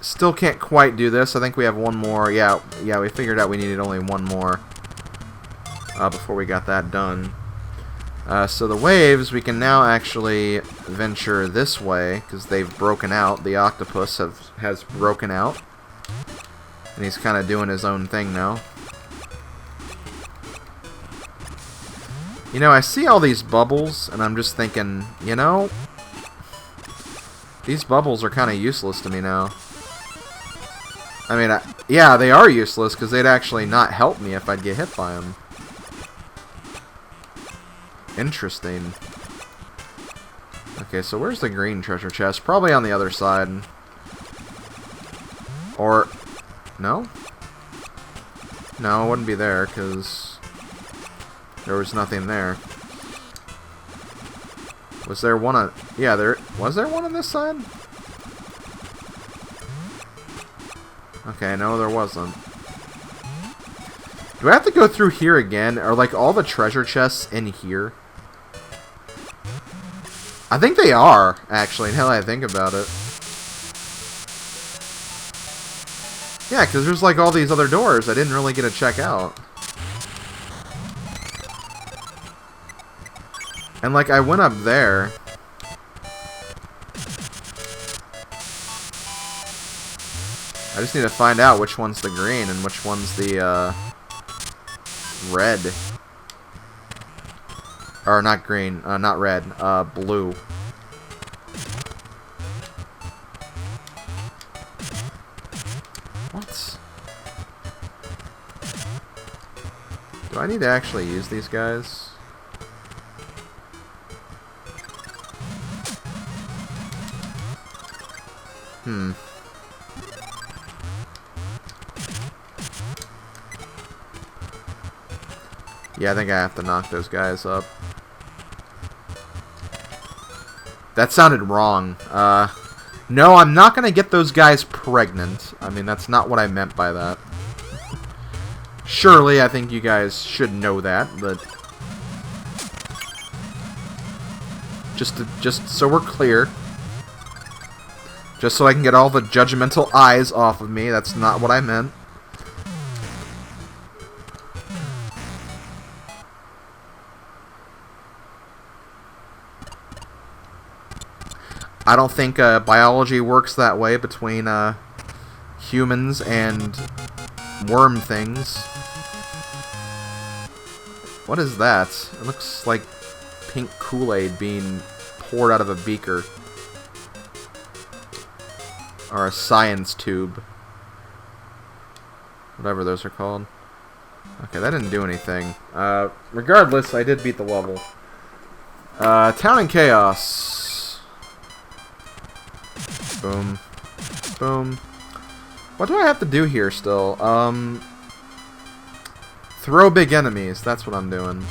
Still can't quite do this. I think we have one more. Yeah, we figured out we needed only one more before we got that done. So the waves, we can now actually venture this way because they've broken out. The octopus has broken out. And he's kind of doing his own thing now. You know, I see all these bubbles, and I'm just thinking, you know, these bubbles are kind of useless to me now. I mean, yeah, they are useless, because they'd actually not help me if I'd get hit by them. Interesting. Okay, so where's the green treasure chest? Probably on the other side. Or... no? No, it wouldn't be there, because there was nothing there. Was there one on... yeah, was there one on this side? Okay, no, there wasn't. Do I have to go through here again? Are, like, all the treasure chests in here? I think they are, actually, now that I think about it. Yeah, because there's, like, all these other doors I didn't really get to check out. And, like, I went up there. I just need to find out which one's the green and which one's the, red. Or, not green. Not red. Blue. What? Do I need to actually use these guys? Hmm. Yeah, I think I have to knock those guys up. That sounded wrong. No, I'm not gonna get those guys pregnant. I mean, that's not what I meant by that. Surely, I think you guys should know that, but... Just so we're clear. Just so I can get all the judgmental eyes off of me, that's not what I meant. I don't think biology works that way between humans and worm things. What is that? It looks like pink Kool-Aid being poured out of a beaker. Or a science tube. Whatever those are called. Okay, that didn't do anything. Regardless, I did beat the level. Town in Chaos. Boom. Boom. What do I have to do here still? Throw big enemies. That's what I'm doing.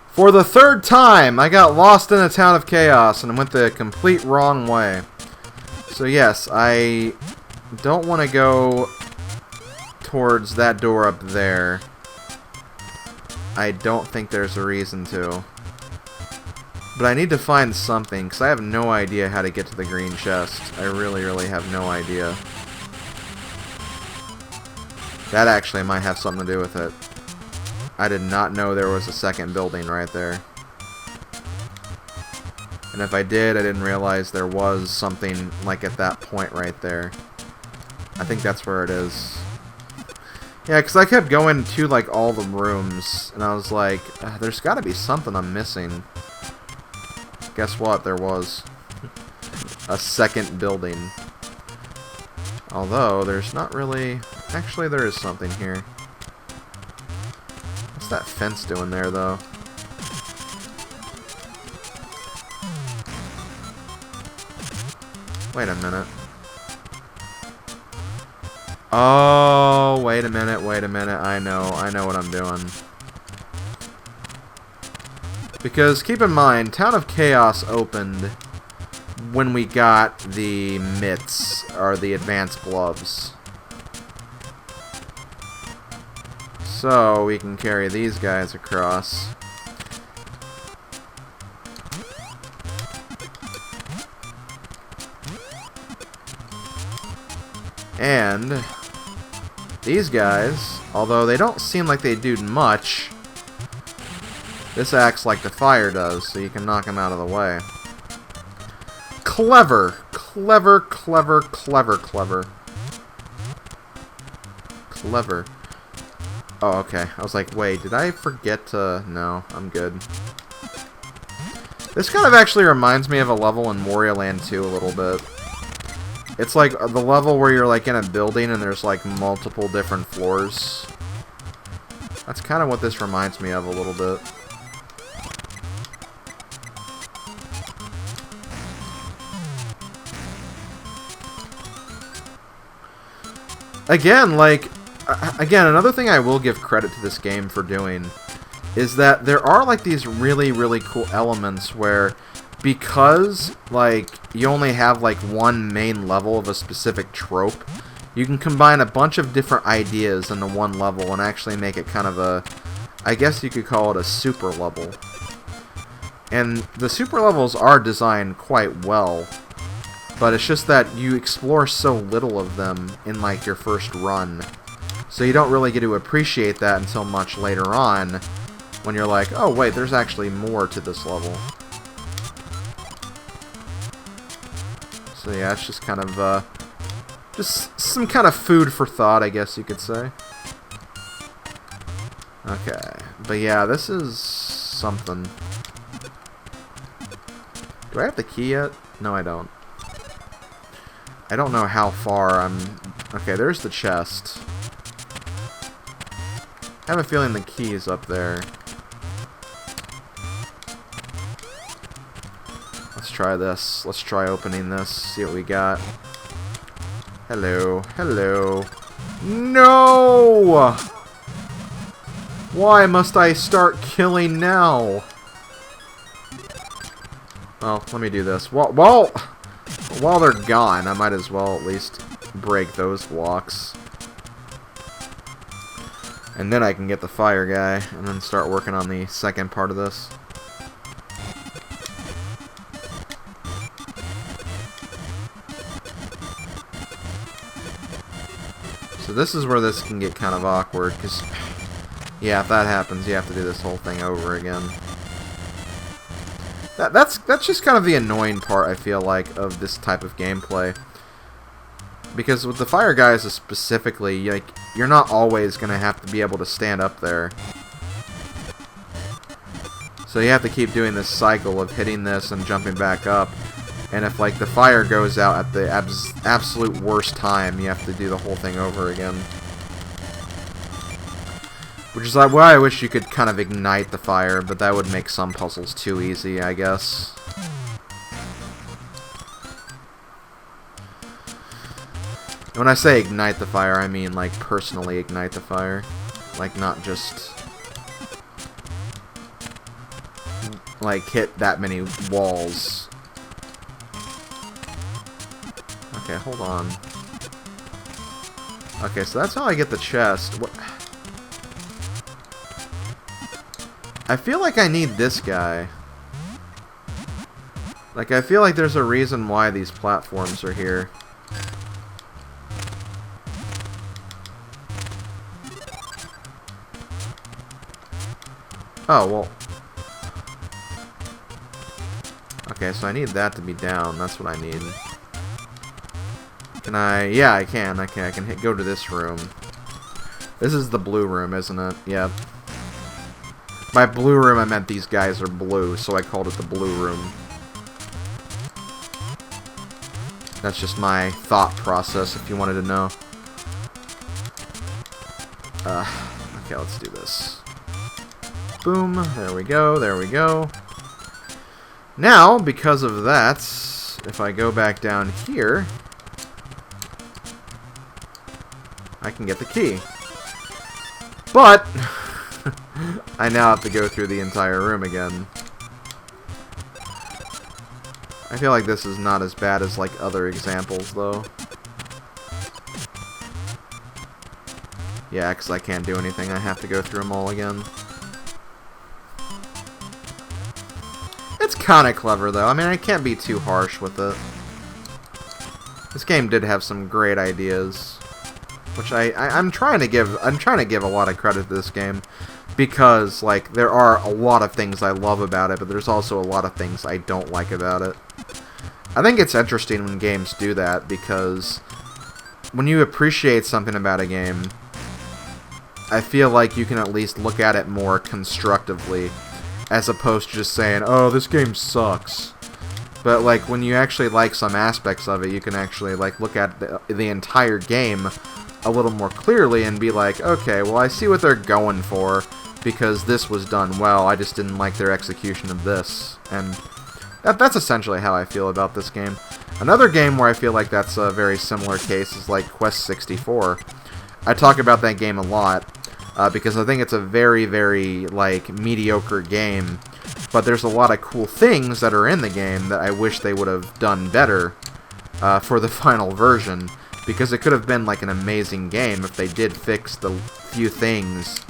For the third time, I got lost in a town of chaos and went the complete wrong way. So yes, I don't want to go towards that door up there. I don't think there's a reason to. But I need to find something, because I have no idea how to get to the green chest. I really, really have no idea. That actually might have something to do with it. I did not know there was a second building right there. And if I did, I didn't realize there was something like at that point right there. I think that's where it is. Yeah, because I kept going to like all the rooms, and I was like, there's got to be something I'm missing. Guess what? There was a second building. Although, there's not really... Actually, there is something here. What's that fence doing there, though? Wait a minute. Oh, wait a minute, wait a minute. I know what I'm doing. Because, keep in mind, Town of Chaos opened when we got the mitts, or the advanced gloves. So, we can carry these guys across. And these guys, although they don't seem like they do much, this acts like the fire does, so you can knock them out of the way. Clever. Clever, clever, clever, clever. Clever. Oh, okay. I was like, wait, did I forget to... No, I'm good. This kind of actually reminds me of a level in Wario Land 2 a little bit. It's like the level where you're like in a building and there's like multiple different floors. That's kind of what this reminds me of a little bit. Again, like... Again, another thing I will give credit to this game for doing is that there are like these really, really cool elements where, because like you only have like one main level of a specific trope, you can combine a bunch of different ideas into one level and actually make it kind of a, I guess you could call it a super level. And the super levels are designed quite well, but it's just that you explore so little of them in like your first run. So you don't really get to appreciate that until much later on, when you're like, oh wait, there's actually more to this level. So yeah, it's just kind of, just some kind of food for thought, I guess you could say. Okay, but yeah, this is something. Do I have the key yet? No, I don't. I don't know how far I'm... Okay, there's the chest. I have a feeling the key is up there. Let's try this. Let's try opening this. See what we got. Hello. Hello. No! Why must I start killing now? Well, let me do this. While they're gone, I might as well at least break those blocks. And then I can get the fire guy, and then start working on the second part of this. So this is where this can get kind of awkward, because, yeah, if that happens, you have to do this whole thing over again. That's just kind of the annoying part, I feel like, of this type of gameplay. Because with the fire guys specifically, like, you're not always going to have to be able to stand up there. So you have to keep doing this cycle of hitting this and jumping back up. And if, like, the fire goes out at the absolute worst time, you have to do the whole thing over again. Which is like why I wish you could kind of ignite the fire, but that would make some puzzles too easy, I guess. When I say ignite the fire, I mean, like, personally ignite the fire. Like, not just, like, hit that many walls. Okay, hold on. Okay, so that's how I get the chest. What? I feel like I need this guy. Like, I feel like there's a reason why these platforms are here. Oh, well. Okay, so I need that to be down. That's what I need. Can I... Yeah, I can. Okay, I can go to this room. This is the blue room, isn't it? Yep. By blue room, I meant these guys are blue, so I called it the blue room. That's just my thought process, if you wanted to know. Okay, let's do this. Boom. There we go. There we go. Now, because of that, if I go back down here, I can get the key. But I now have to go through the entire room again. I feel like this is not as bad as, like, other examples, though. Yeah, because I can't do anything. I have to go through them all again. It's kind of clever, though. I mean, I can't be too harsh with it. This game did have some great ideas, which I'm trying to give a lot of credit to this game, because like there are a lot of things I love about it, but there's also a lot of things I don't like about it. I think it's interesting when games do that, because when you appreciate something about a game, I feel like you can at least look at it more constructively, as opposed to just saying, oh, this game sucks. But like when you actually like some aspects of it, you can actually like look at the entire game a little more clearly and be like, okay, well, I see what they're going for, because this was done well, I just didn't like their execution of this. And that's essentially how I feel about this game. Another game where I feel like that's a very similar case is like Quest 64. I talk about that game a lot, because I think it's a very, very, like, mediocre game, but there's a lot of cool things that are in the game that I wish they would have done better for the final version, because it could have been, like, an amazing game if they did fix the few things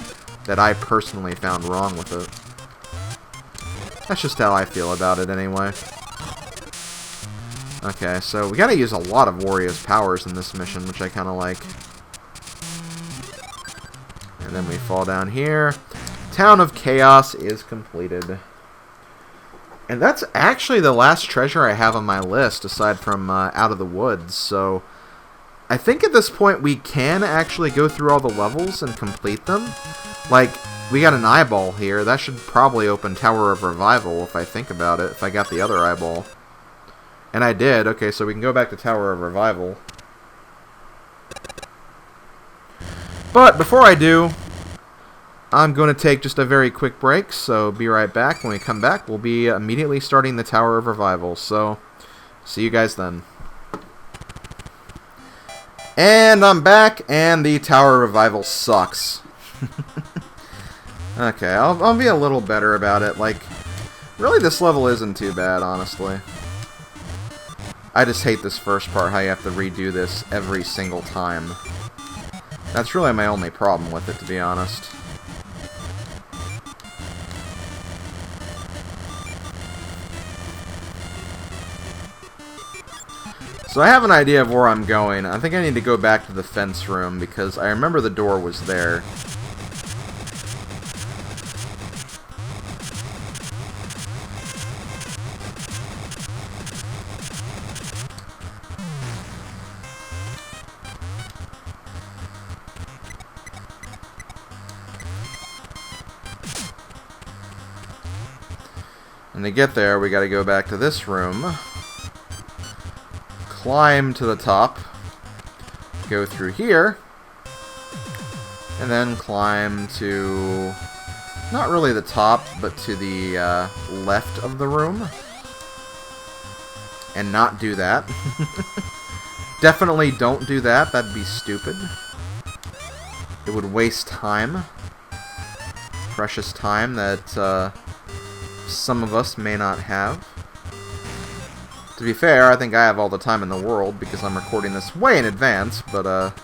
that I personally found wrong with it. That's just how I feel about it, anyway. Okay, so we gotta use a lot of Wario's powers in this mission, which I kinda like. And then we fall down here. Town of Chaos is completed. And that's actually the last treasure I have on my list, aside from Out of the Woods. So I think at this point we can actually go through all the levels and complete them. Like, we got an eyeball here. That should probably open Tower of Revival, if I think about it, if I got the other eyeball. And I did. Okay, so we can go back to Tower of Revival. But before I do, I'm going to take just a very quick break, so be right back. When we come back, we'll be immediately starting the Tower of Revival, so see you guys then. And I'm back, and the Tower of Revival sucks. Okay, I'll be a little better about it. Like, really this level isn't too bad, honestly. I just hate this first part, how you have to redo this every single time. That's really my only problem with it, to be honest. So I have an idea of where I'm going. I think I need to go back to the fence room, because I remember the door was there. And to get there, we gotta go back to this room, climb to the top, go through here, and then climb to, not really the top, but to the left of the room, and not do that. Definitely don't do that, that'd be stupid. It would waste time, precious time that some of us may not have. To be fair, I think I have all the time in the world because I'm recording this way in advance, but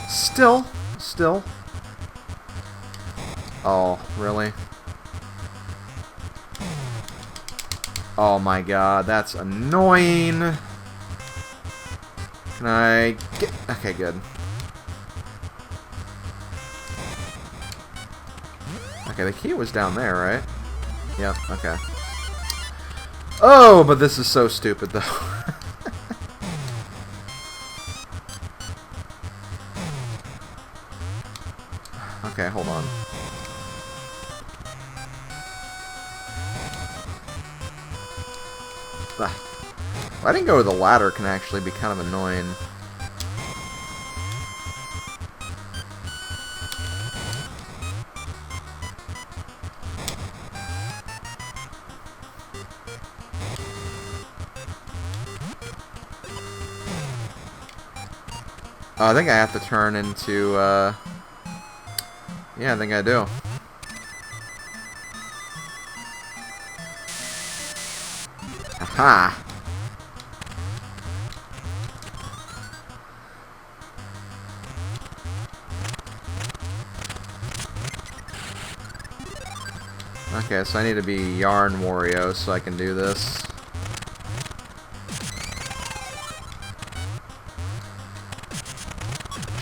still. Oh, really? Oh my god, that's annoying. Can I get... Okay, good. Okay, the key was down there, right? Yep, okay. Oh, but this is so stupid, though. Okay, hold on. I didn't go with the ladder can actually be kind of annoying. I think I have to turn into, yeah, I think I do. Aha! Okay, so I need to be Yarn Wario so I can do this.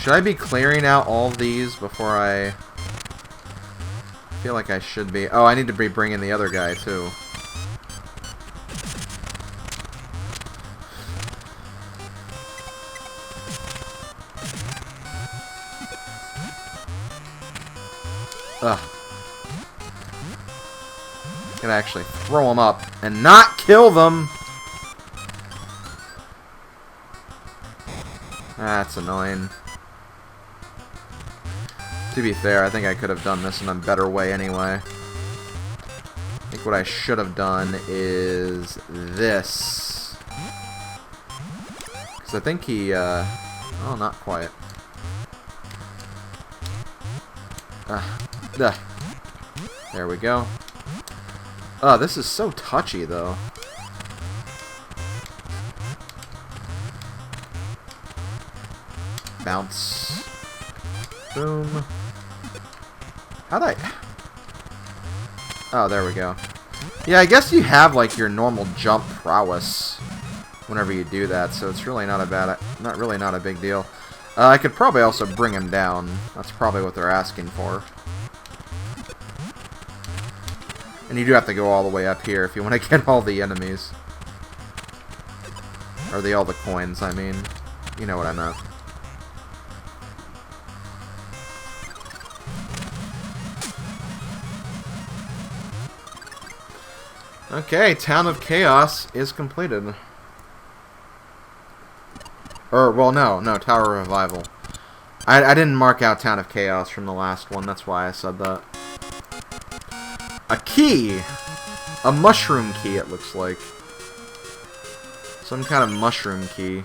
Should I be clearing out all of these before I feel like I should be? Oh, I need to be bringing the other guy, too. Ugh. I'm gonna actually throw them up and not kill them! That's annoying. To be fair, I think I could have done this in a better way anyway. I think what I should have done is this. Because I think he, oh, not quite. There we go. Oh, this is so touchy, though. Bounce. Boom. How'd I... Oh, there we go. Yeah, I guess you have, like, your normal jump prowess whenever you do that, so it's really not a bad... Not a big deal. I could probably also bring him down. That's probably what they're asking for. And you do have to go all the way up here if you want to get all the enemies. Or all the coins, I mean. You know what I meant. Okay, Town of Chaos is completed. Or, well, no, Tower of Revival. I didn't mark out Town of Chaos from the last one, that's why I said that. A key! A mushroom key, it looks like. Some kind of mushroom key.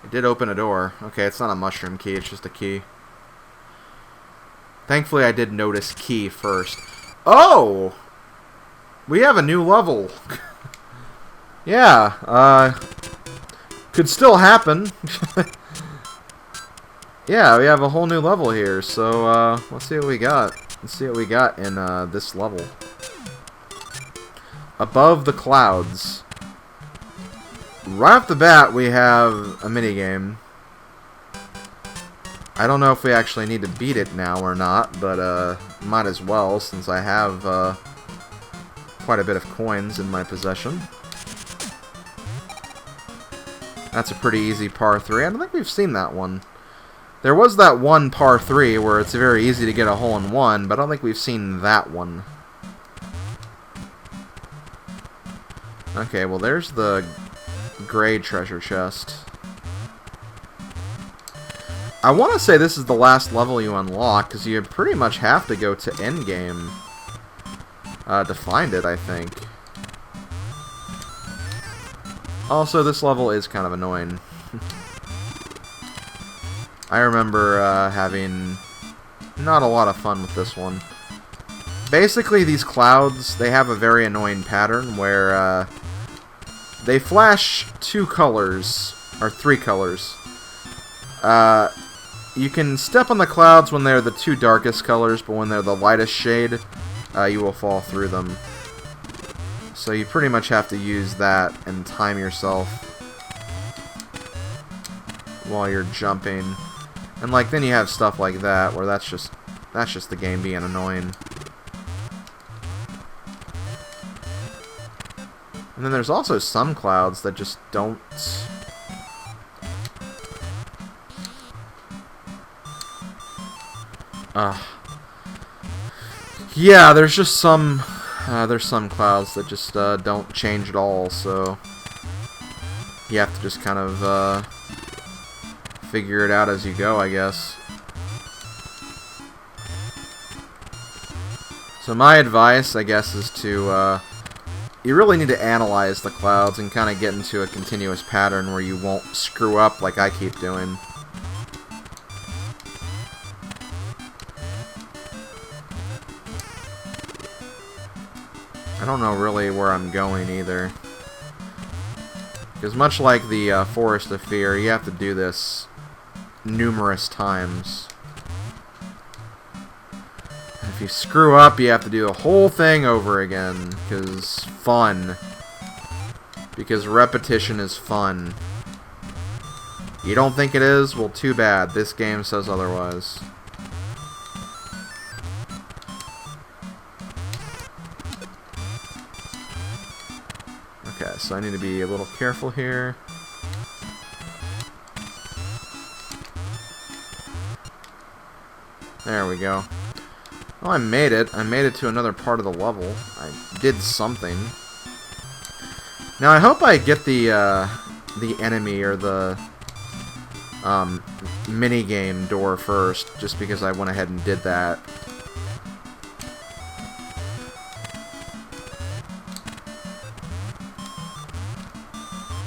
It did open a door. Okay, it's not a mushroom key, it's just a key. Thankfully, I did notice key first. Oh! We have a new level. Yeah, could still happen. Yeah, we have a whole new level here, so, let's see what we got. Let's see what we got in, this level. Above the Clouds. Right off the bat, we have a minigame. I don't know if we actually need to beat it now or not, but, might as well, since I have, quite a bit of coins in my possession. That's a pretty easy par 3. I don't think we've seen that one. There was that one par 3 where it's very easy to get a hole-in-one, but I don't think we've seen that one. Okay, well there's the gray treasure chest. I want to say this is the last level you unlock, because you pretty much have to go to endgame to find it, I think. Also, this level is kind of annoying. I remember having not a lot of fun with this one. Basically, these clouds, they have a very annoying pattern where they flash 2 colors, or 3 colors. You can step on the clouds when they're the 2 darkest colors, but when they're the lightest shade, you will fall through them. So you pretty much have to use that and time yourself while you're jumping. And like then you have stuff like that where that's just the game being annoying. And then there's also some clouds that just don't yeah, there's just some clouds that just don't change at all, so you have to just kind of figure it out as you go, I guess. So my advice, I guess, is to you really need to analyze the clouds and kind of get into a continuous pattern where you won't screw up like I keep doing. I don't know really where I'm going either. Because much like the Forest of Fear, you have to do this numerous times. And if you screw up, you have to do the whole thing over again. Because fun. Because repetition is fun. You don't think it is? Well, too bad. This game says otherwise. Okay, so I need to be a little careful here. There we go. Oh, I made it. I made it to another part of the level. I did something. Now, I hope I get the enemy or the minigame door first, just because I went ahead and did that.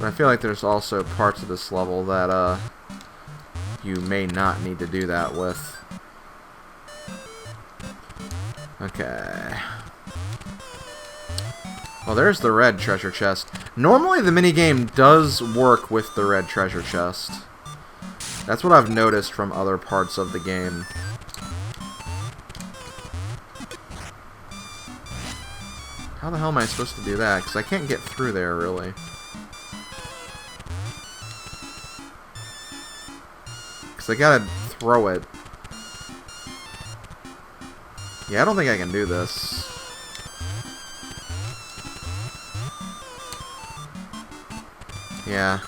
But I feel like there's also parts of this level that you may not need to do that with. Okay. Well, there's the red treasure chest. Normally the minigame does work with the red treasure chest. That's what I've noticed from other parts of the game. How the hell am I supposed to do that? Because I can't get through there, really. Because I gotta throw it. Yeah, I don't think I can do this. Yeah.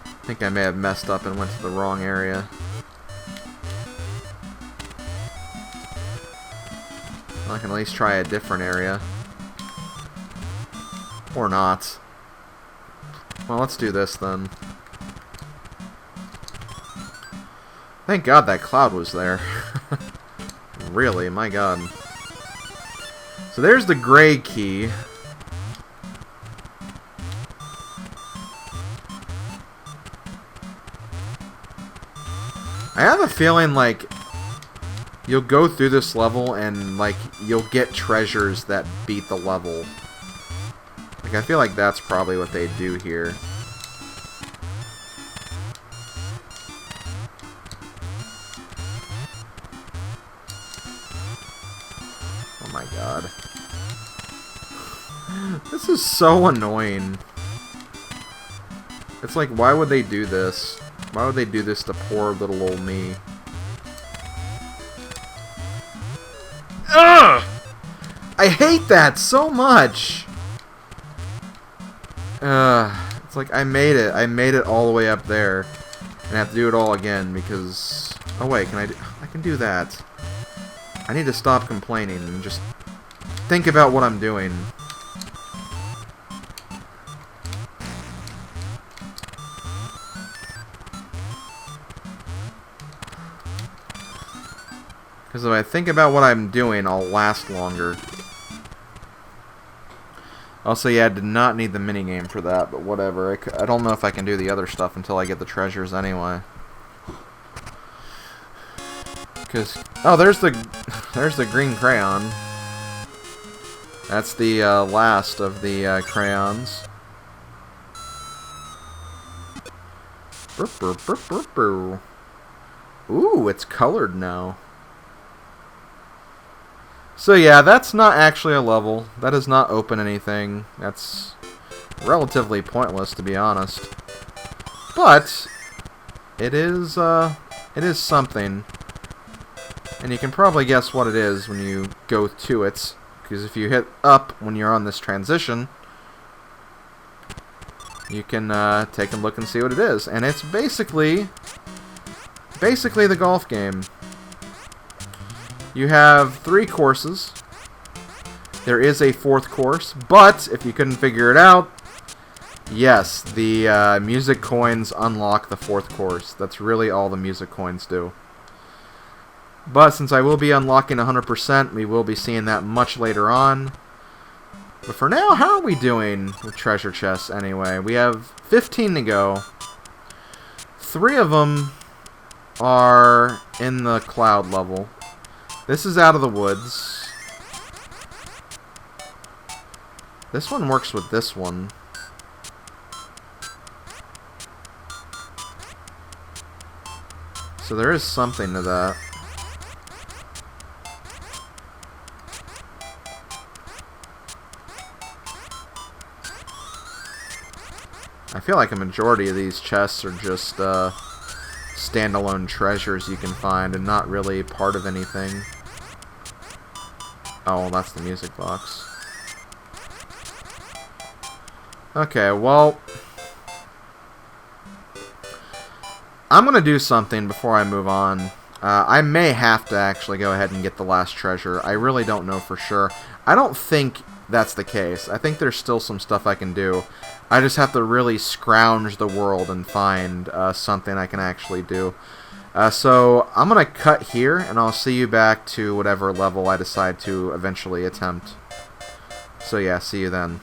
I think I may have messed up and went to the wrong area. Well, I can at least try a different area. Or not. Well, let's do this then. Thank God that cloud was there. Really, my God. So there's the gray key. I have a feeling like you'll go through this level and like you'll get treasures that beat the level. Like I feel like that's probably what they do here. Oh my God. This is so annoying. It's like, why would they do this? Why would they do this to poor little old me? Ugh! I hate that so much! It's like, I made it. I made it all the way up there. And I have to do it all again because... Oh wait, can I do... I can do that. I need to stop complaining and just think about what I'm doing. Because if I think about what I'm doing, I'll last longer. Also, yeah, I did not need the minigame for that, but whatever. I don't know if I can do the other stuff until I get the treasures anyway. Because... Oh, there's the green crayon. That's the last of the crayons. Burp, burp, burp, burp, burp. Ooh, it's colored now. So yeah, that's not actually a level. That does not open anything. That's relatively pointless, to be honest. But it is something. And you can probably guess what it is when you go to it. Because if you hit up when you're on this transition, you can take a look and see what it is. And it's basically the golf game. You have 3 courses. There is a 4th course, but if you couldn't figure it out, yes, the music coins unlock the 4th course. That's really all the music coins do. But since I will be unlocking 100%, we will be seeing that much later on. But for now, how are we doing with treasure chests anyway? We have 15 to go. 3 of them are in the cloud level. This is out of the woods. This one works with this one. So there is something to that. I feel like a majority of these chests are just standalone treasures you can find and not really part of anything. Oh, well, that's the music box. Okay, well, I'm going to do something before I move on. I may have to actually go ahead and get the last treasure. I really don't know for sure. I don't think that's the case. I think there's still some stuff I can do. I just have to really scrounge the world and find something I can actually do. So I'm going to cut here, and I'll see you back to whatever level I decide to eventually attempt. So yeah, see you then.